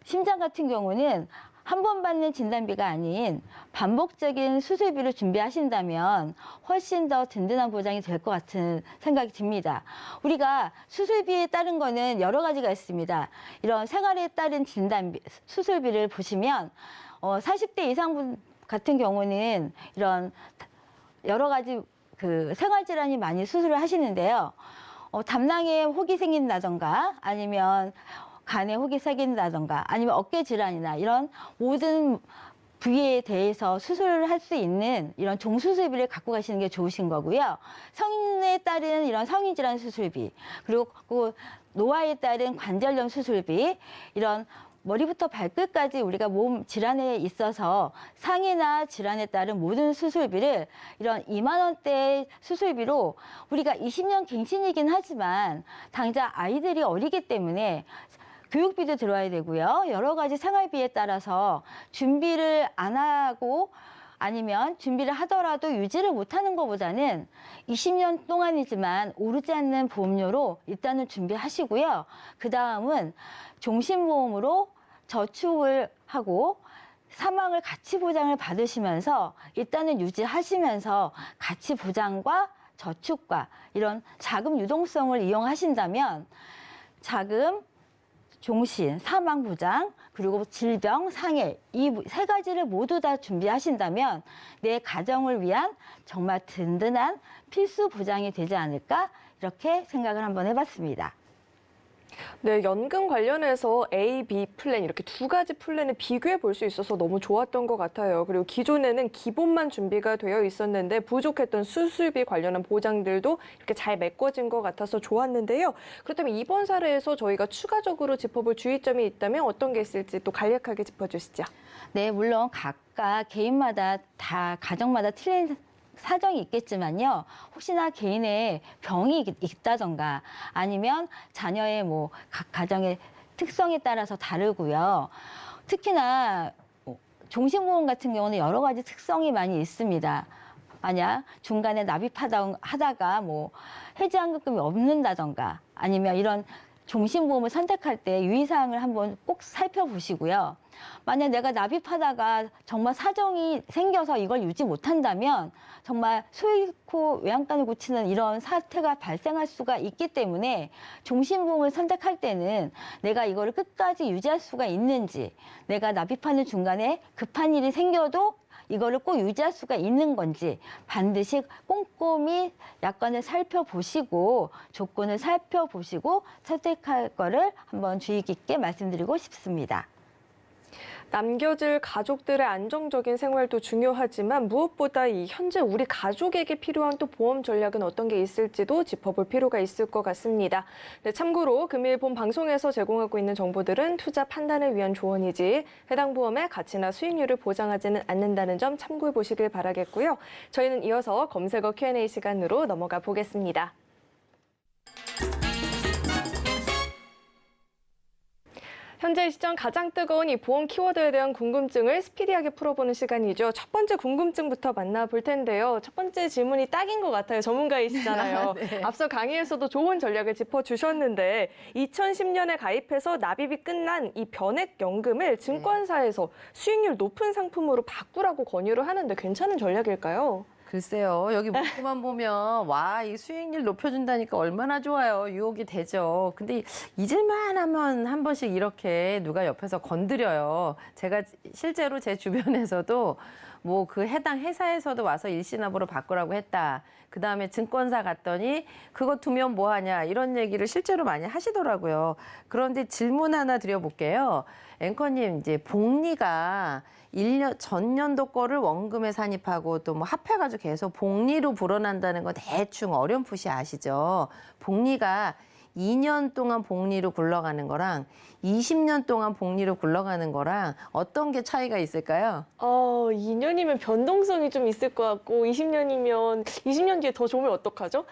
심장 같은 경우는 한 번 받는 진단비가 아닌 반복적인 수술비를 준비하신다면 훨씬 더 든든한 보장이 될 것 같은 생각이 듭니다. 우리가 수술비에 따른 거는 여러 가지가 있습니다. 이런 생활에 따른 진단비, 수술비를 보시면 40대 이상 분 같은 경우는 이런 여러 가지 그 생활질환이 많이 수술을 하시는데요. 담낭에 혹이 생긴다던가 아니면 간에 혹이 생긴다던가 아니면 어깨 질환이나 이런 모든 부위에 대해서 수술을 할 수 있는 이런 종수술비를 갖고 가시는 게 좋으신 거고요. 성인에 따른 이런 성인질환 수술비, 그리고 노화에 따른 관절염 수술비, 이런 머리부터 발끝까지 우리가 몸 질환에 있어서 상해나 질환에 따른 모든 수술비를 이런 2만 원대 수술비로 우리가 20년 갱신이긴 하지만 당장 아이들이 어리기 때문에 교육비도 들어야 되고요. 여러 가지 생활비에 따라서 준비를 안 하고 아니면 준비를 하더라도 유지를 못하는 것보다는 20년 동안이지만 오르지 않는 보험료로 일단은 준비하시고요. 그 다음은 종신보험으로 저축을 하고 사망을 같이 보장을 받으시면서 일단은 유지하시면서 같이 보장과 저축과 이런 자금 유동성을 이용하신다면 자금, 종신, 사망 보장, 그리고 질병, 상해 이 세 가지를 모두 다 준비하신다면 내 가정을 위한 정말 든든한 필수 보장이 되지 않을까 이렇게 생각을 한번 해봤습니다. 네, 연금 관련해서 A, B 플랜 이렇게 두 가지 플랜을 비교해 볼 수 있어서 너무 좋았던 것 같아요. 그리고 기존에는 기본만 준비가 되어 있었는데 부족했던 수술비 관련한 보장들도 이렇게 잘 메꿔진 것 같아서 좋았는데요. 그렇다면 이번 사례에서 저희가 추가적으로 짚어볼 주의점이 있다면 어떤 게 있을지 또 간략하게 짚어주시죠. 네, 물론 각각 개인마다 다 가정마다 틀린 사정이 있겠지만요. 혹시나 개인의 병이 있다던가 아니면 자녀의 각 가정의 특성에 따라서 다르고요. 특히나 종신보험 같은 경우는 여러 가지 특성이 많이 있습니다. 만약 중간에 납입하다가 해지환급금이 없는다던가 아니면 이런 종신보험을 선택할 때 유의사항을 한번 꼭 살펴보시고요. 만약 내가 납입하다가 정말 사정이 생겨서 이걸 유지 못한다면 정말 소잃고 외양간을 고치는 이런 사태가 발생할 수가 있기 때문에 종신보험을 선택할 때는 내가 이거를 끝까지 유지할 수가 있는지, 내가 납입하는 중간에 급한 일이 생겨도 이거를 꼭 유지할 수가 있는 건지 반드시 꼼꼼히 약관을 살펴보시고 조건을 살펴보시고 선택할 거를 한번 주의 깊게 말씀드리고 싶습니다. 남겨질 가족들의 안정적인 생활도 중요하지만 무엇보다 이 현재 우리 가족에게 필요한 또 보험 전략은 어떤 게 있을지도 짚어볼 필요가 있을 것 같습니다. 네, 참고로 금일 본 방송에서 제공하고 있는 정보들은 투자 판단을 위한 조언이지 해당 보험의 가치나 수익률을 보장하지는 않는다는 점 참고해 보시길 바라겠고요. 저희는 이어서 검색어 Q&A 시간으로 넘어가 보겠습니다. 현재 시점 가장 뜨거운 이 보험 키워드에 대한 궁금증을 스피디하게 풀어보는 시간이죠. 첫 번째 궁금증부터 만나볼 텐데요. 첫 번째 질문이 딱인 것 같아요. 전문가이시잖아요. 네. 앞서 강의에서도 좋은 전략을 짚어주셨는데 2010년에 가입해서 납입이 끝난 이 변액연금을 증권사에서 수익률 높은 상품으로 바꾸라고 권유를 하는데 괜찮은 전략일까요? 글쎄요, 여기 문구만 보면 와, 이 수익률 높여준다니까 얼마나 좋아요. 유혹이 되죠. 근데 잊을만 하면 한 번씩 이렇게 누가 옆에서 건드려요. 제가 실제로 제 주변에서도 뭐 그 해당 회사에서도 와서 일시납으로 바꾸라고 했다. 그 다음에 증권사 갔더니 그거 두면 뭐 하냐 이런 얘기를 실제로 많이 하시더라고요. 그런데 질문 하나 드려볼게요. 앵커님, 이제 복리가 전년도 거를 원금에 산입하고 또 뭐 합해가지고 계속 복리로 불어난다는 거 대충 어렴풋이 아시죠? 복리가 2년 동안 복리로 굴러가는 거랑 20년 동안 복리로 굴러가는 거랑 어떤 게 차이가 있을까요? 2년이면 변동성이 좀 있을 것 같고 20년이면 20년 뒤에 더 좋으면 어떡하죠?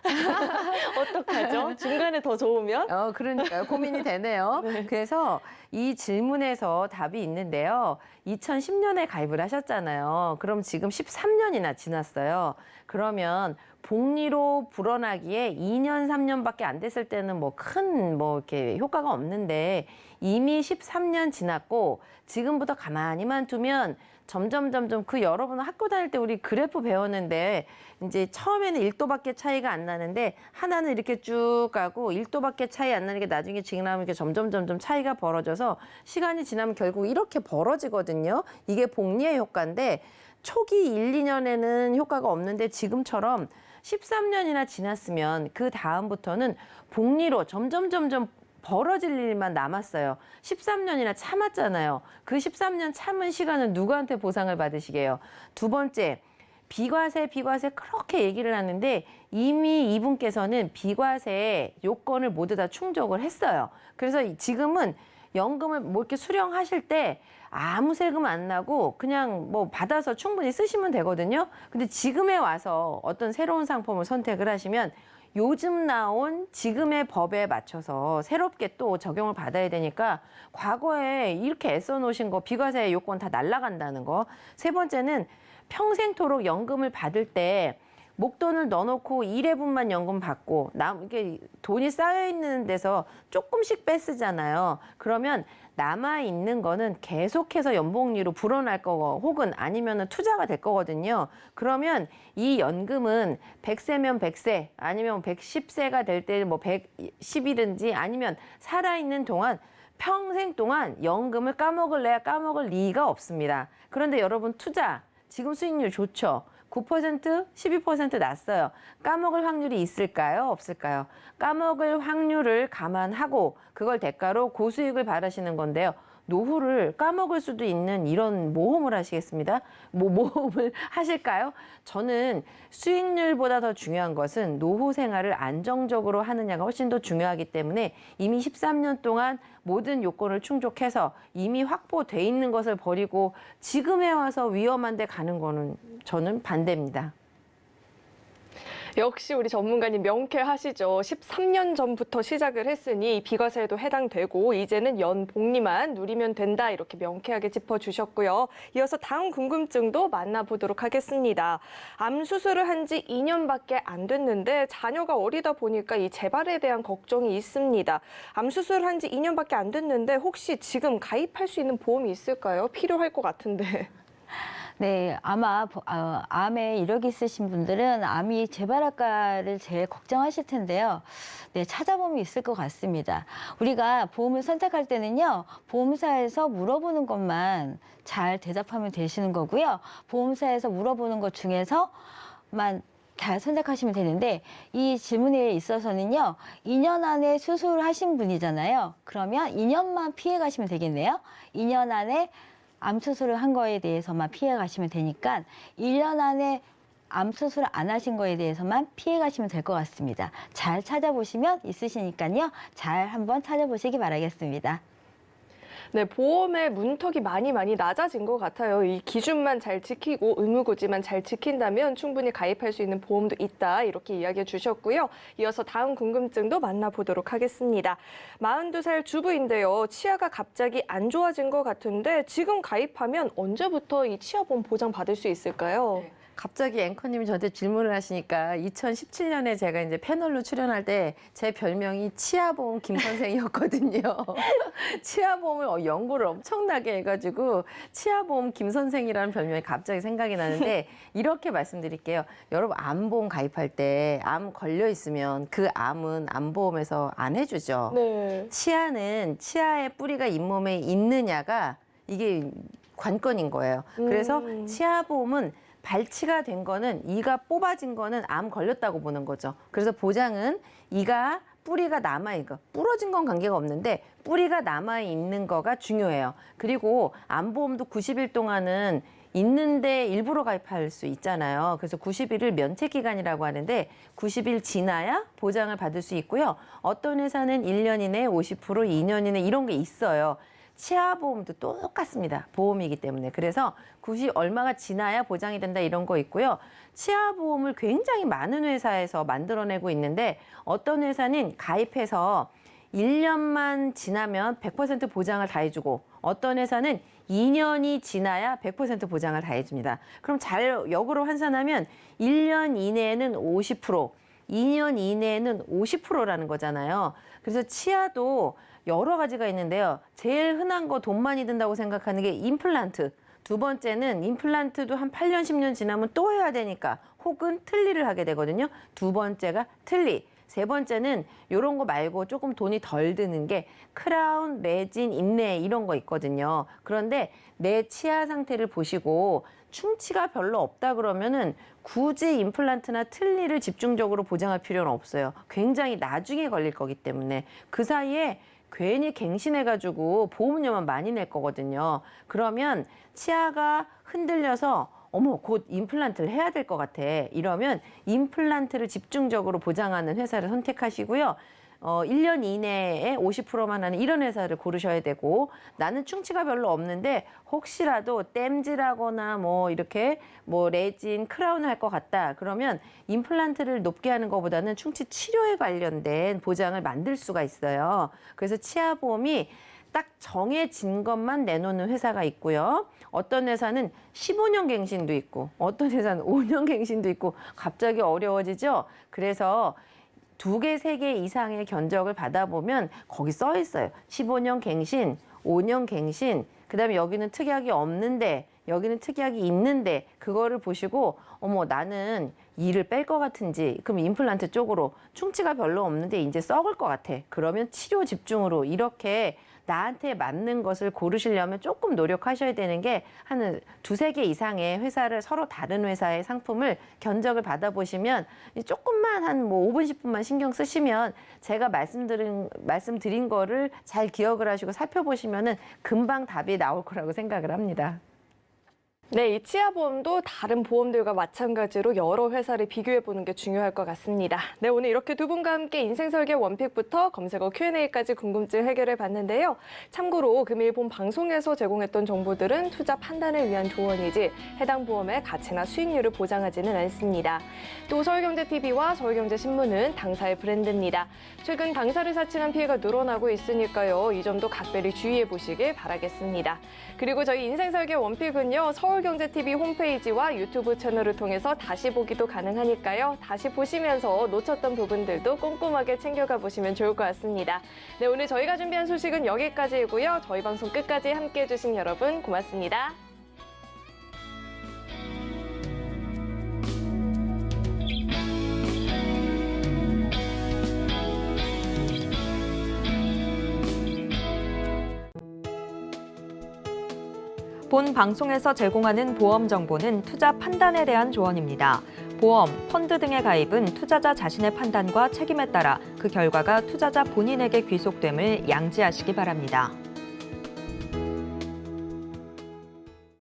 어떡하죠? 중간에 더 좋으면? 그러니까요. 고민이 되네요. 네. 그래서 이 질문에서 답이 있는데요. 2010년에 가입을 하셨잖아요. 그럼 지금 13년이나 지났어요. 그러면 복리로 불어나기에 2년, 3년밖에 안 됐을 때는 뭐 큰 이렇게 효과가 없는데 이미 13년 지났고 지금부터 가만히만 두면 점점 그 여러분 학교 다닐 때 우리 그래프 배웠는데 이제 처음에는 1도밖에 차이가 안 나는데 하나는 이렇게 쭉 가고 1도밖에 차이 안 나는 게 나중에 지나면 이렇게 점점 차이가 벌어져서 시간이 지나면 결국 이렇게 벌어지거든요. 이게 복리의 효과인데 초기 1, 2년에는 효과가 없는데 지금처럼 13년이나 지났으면 그 다음부터는 복리로 점점 벌어질 일만 남았어요. 13년이나 참았잖아요. 그 13년 참은 시간은 누구한테 보상을 받으시게요? 두 번째, 비과세 그렇게 얘기를 하는데 이미 이분께서는 비과세 요건을 모두 다 충족을 했어요. 그래서 지금은 연금을 뭐 이렇게 수령하실 때 아무 세금 안 나고 그냥 뭐 받아서 충분히 쓰시면 되거든요. 근데 지금에 와서 어떤 새로운 상품을 선택을 하시면 요즘 나온 지금의 법에 맞춰서 새롭게 또 적용을 받아야 되니까 과거에 이렇게 애써 놓으신 거 비과세 요건 다 날아간다는 거. 세 번째는 평생토록 연금을 받을 때 목돈을 넣어놓고 1회분만 연금 받고 이게 돈이 쌓여있는 데서 조금씩 뺏으잖아요. 그러면 남아있는 거는 계속해서 연봉리로 불어날 거고 혹은 아니면 투자가 될 거거든요. 그러면 이 연금은 100세면 100세 아니면 110세가 될 때 뭐 110이든지 아니면 살아있는 동안 평생 동안 연금을 까먹을 리가 없습니다. 그런데 여러분 투자 지금 수익률 좋죠? 9%, 12% 났어요. 까먹을 확률이 있을까요? 없을까요? 까먹을 확률을 감안하고 그걸 대가로 고수익을 바라시는 건데요. 노후를 까먹을 수도 있는 이런 모험을 하시겠습니다. 모험을 하실까요? 저는 수익률보다 더 중요한 것은 노후 생활을 안정적으로 하느냐가 훨씬 더 중요하기 때문에 이미 13년 동안 모든 요건을 충족해서 이미 확보돼 있는 것을 버리고 지금에 와서 위험한 데 가는 거는 저는 반대입니다. 역시 우리 전문가님 명쾌하시죠. 13년 전부터 시작을 했으니 비과세에도 해당되고 이제는 연복리만 누리면 된다 이렇게 명쾌하게 짚어주셨고요. 이어서 다음 궁금증도 만나보도록 하겠습니다. 암 수술을 한 지 2년밖에 안 됐는데 자녀가 어리다 보니까 이 재발에 대한 걱정이 있습니다. 암 수술을 한 지 2년밖에 안 됐는데 혹시 지금 가입할 수 있는 보험이 있을까요? 필요할 것 같은데. 네, 아마 암에 이력이 있으신 분들은 암이 재발할까를 제일 걱정하실 텐데요. 네, 찾아보면 있을 것 같습니다. 우리가 보험을 선택할 때는요, 보험사에서 물어보는 것만 잘 대답하면 되시는 거고요. 보험사에서 물어보는 것 중에서만 잘 선택하시면 되는데, 이 질문에 있어서는요, 2년 안에 수술하신 분이잖아요. 그러면 2년만 피해 가시면 되겠네요. 2년 안에 암 수술을 한 거에 대해서만 피해 가시면 되니까 1년 안에 암 수술을 안 하신 거에 대해서만 피해 가시면 될 것 같습니다. 잘 찾아보시면 있으시니까요. 잘 한번 찾아보시기 바라겠습니다. 네, 보험의 문턱이 많이 낮아진 것 같아요. 이 기준만 잘 지키고 의무고지만 잘 지킨다면 충분히 가입할 수 있는 보험도 있다. 이렇게 이야기해 주셨고요. 이어서 다음 궁금증도 만나보도록 하겠습니다. 42살 주부인데요. 치아가 갑자기 안 좋아진 것 같은데 지금 가입하면 언제부터 이 치아보험 보장 받을 수 있을까요? 갑자기 앵커님이 저한테 질문을 하시니까 2017년에 제가 이제 패널로 출연할 때 제 별명이 치아보험 김 선생이었거든요. 치아보험을 연구를 엄청나게 해가지고 치아보험 김 선생이라는 별명이 갑자기 생각이 나는데 이렇게 말씀드릴게요. 여러분 암보험 가입할 때 암 걸려 있으면 그 암은 암보험에서 안 해주죠. 네. 치아는 치아의 뿌리가 잇몸에 있느냐가 이게 관건인 거예요. 그래서 치아보험은 발치가 된 거는 이가 뽑아진 거는 암 걸렸다고 보는 거죠. 그래서 보장은 이가 뿌리가 남아있고 부러진 건 관계가 없는데 뿌리가 남아있는 거가 중요해요. 그리고 암보험도 90일 동안은 있는데 일부러 가입할 수 있잖아요. 그래서 90일을 면책기간이라고 하는데 90일 지나야 보장을 받을 수 있고요. 어떤 회사는 1년 이내 50%, 2년 이내 이런 게 있어요. 치아보험도 똑같습니다. 보험이기 때문에. 그래서 90 얼마가 지나야 보장이 된다 이런 거 있고요. 치아보험을 굉장히 많은 회사에서 만들어내고 있는데 어떤 회사는 가입해서 1년만 지나면 100% 보장을 다 해주고 어떤 회사는 2년이 지나야 100% 보장을 다 해줍니다. 그럼 잘 역으로 환산하면 1년 이내에는 50%, 2년 이내에는 50%라는 거잖아요. 그래서 치아도 여러 가지가 있는데요. 제일 흔한 거 돈 많이 든다고 생각하는 게 임플란트. 두 번째는 임플란트도 한 8년, 10년 지나면 또 해야 되니까 혹은 틀니를 하게 되거든요. 두 번째가 틀니. 세 번째는 이런 거 말고 조금 돈이 덜 드는 게 크라운, 레진, 인레 이런 거 있거든요. 그런데 내 치아 상태를 보시고 충치가 별로 없다 그러면은 굳이 임플란트나 틀니를 집중적으로 보장할 필요는 없어요. 굉장히 나중에 걸릴 거기 때문에 그 사이에 괜히 갱신해가지고 보험료만 많이 낼 거거든요. 그러면 치아가 흔들려서 어머 곧 임플란트를 해야 될 것 같아. 이러면 임플란트를 집중적으로 보장하는 회사를 선택하시고요. 1년 이내에 50%만 하는 이런 회사를 고르셔야 되고 나는 충치가 별로 없는데 혹시라도 땜질하거나 뭐 이렇게 뭐 레진, 크라운을 할 것 같다. 그러면 임플란트를 높게 하는 것보다는 충치 치료에 관련된 보장을 만들 수가 있어요. 그래서 치아보험이 딱 정해진 것만 내놓는 회사가 있고요. 어떤 회사는 15년 갱신도 있고 어떤 회사는 5년 갱신도 있고 갑자기 어려워지죠. 그래서 2개, 3개 이상의 견적을 받아보면 거기 써 있어요. 15년 갱신, 5년 갱신, 그다음에 여기는 특약이 없는데 여기는 특약이 있는데 그거를 보시고 어머 나는 이를 뺄 것 같은지 그럼 임플란트 쪽으로 충치가 별로 없는데 이제 썩을 것 같아. 그러면 치료 집중으로 이렇게 나한테 맞는 것을 고르시려면 조금 노력하셔야 되는 게 한 2-3개 이상의 회사를 서로 다른 회사의 상품을 견적을 받아보시면 조금만 한 뭐 5분, 10분만 신경 쓰시면 제가 말씀드린 거를 잘 기억을 하시고 살펴보시면은 금방 답이 나올 거라고 생각을 합니다. 네, 이 치아보험도 다른 보험들과 마찬가지로 여러 회사를 비교해보는 게 중요할 것 같습니다. 네, 오늘 이렇게 두 분과 함께 인생설계 원픽부터 검색어 Q&A까지 궁금증 해결해 봤는데요. 참고로 금일 본 방송에서 제공했던 정보들은 투자 판단을 위한 조언이지 해당 보험의 가치나 수익률을 보장하지는 않습니다. 또 서울경제TV와 서울경제신문은 당사의 브랜드입니다. 최근 당사를 사칭한 피해가 늘어나고 있으니까요. 이 점도 각별히 주의해 보시길 바라겠습니다. 그리고 저희 인생설계 원픽은요. 서울경제TV 홈페이지와 유튜브 채널을 통해서 다시 보기도 가능하니까요. 다시 보시면서 놓쳤던 부분들도 꼼꼼하게 챙겨가 보시면 좋을 것 같습니다. 네, 오늘 저희가 준비한 소식은 여기까지이고요. 저희 방송 끝까지 함께해 주신 여러분 고맙습니다. 본 방송에서 제공하는 보험 정보는 투자 판단에 대한 조언입니다. 보험, 펀드 등의 가입은 투자자 자신의 판단과 책임에 따라 그 결과가 투자자 본인에게 귀속됨을 양지하시기 바랍니다.